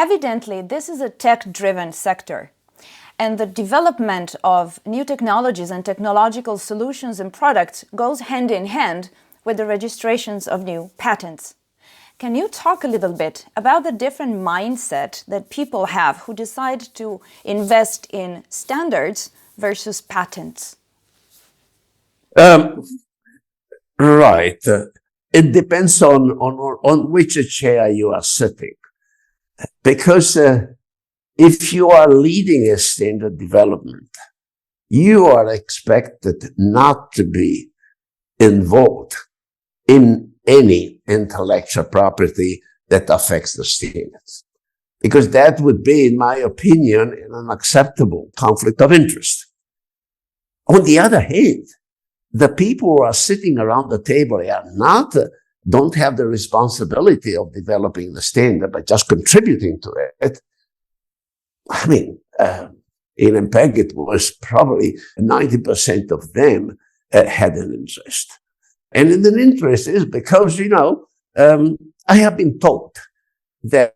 Evidently, this is a tech-driven sector, and the development of new technologies and technological solutions and products goes hand in hand with the registrations of new patents. Can you talk a little bit about the different mindset that people have who decide to invest in standards versus patents? Right. It depends on which chair you are sitting. Because if you are leading a standard development, you are expected not to be involved in any intellectual property that affects the standards. Because that would be, in my opinion, an unacceptable conflict of interest. On the other hand, the people who are sitting around the table don't have the responsibility of developing the standard, but just contributing to it. I mean, in MPEG, it was probably 90% of them had an interest. And an interest is because, I have been told that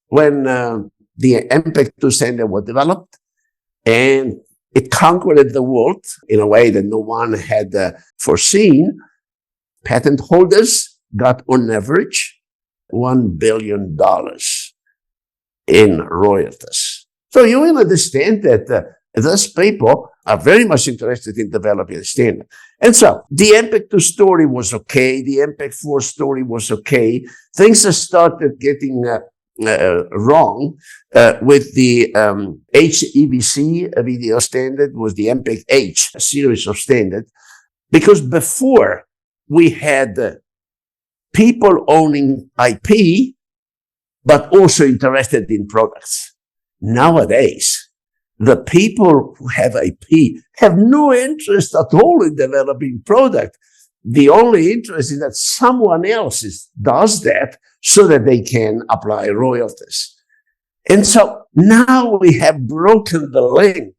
when the MPEG-2 standard was developed and it conquered the world in a way that no one had foreseen, patent holders got on average $1 billion in royalties. So you will understand that those people are very much interested in developing a standard. And so the MPEG-2 story was okay. The MPEG-4 story was okay. Things started getting wrong with the HEVC video standard, was the MPEG-H series of standards, because before we had people owning IP, but also interested in products. Nowadays, the people who have IP have no interest at all in developing product. The only interest is that someone else does that so that they can apply royalties. And so now we have broken the link,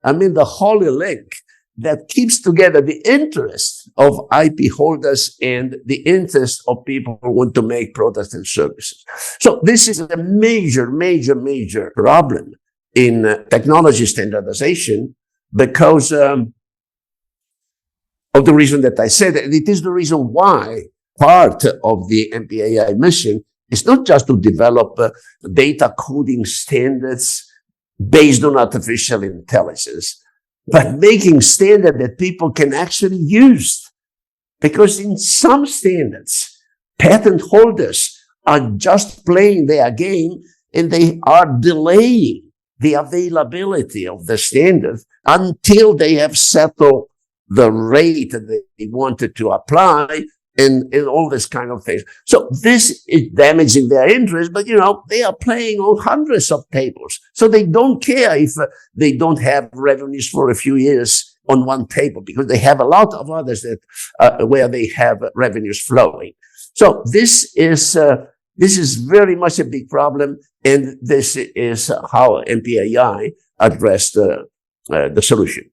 the holy link that keeps together the interest of IP holders and the interest of people who want to make products and services. So this is a major, major, major problem in technology standardization because of the reason that I said, and it is the reason why part of the MPAI mission is not just to develop data coding standards based on artificial intelligence, but making standard that people can actually use. Because in some standards, patent holders are just playing their game and they are delaying the availability of the standard until they have settled the rate that they wanted to apply and all this kind of things. So this is damaging their interest, but they are playing on hundreds of tables. So they don't care if they don't have revenues for a few years on one table because they have a lot of others that where they have revenues flowing. So this is very much a big problem, and this is how MPAI addressed the solution.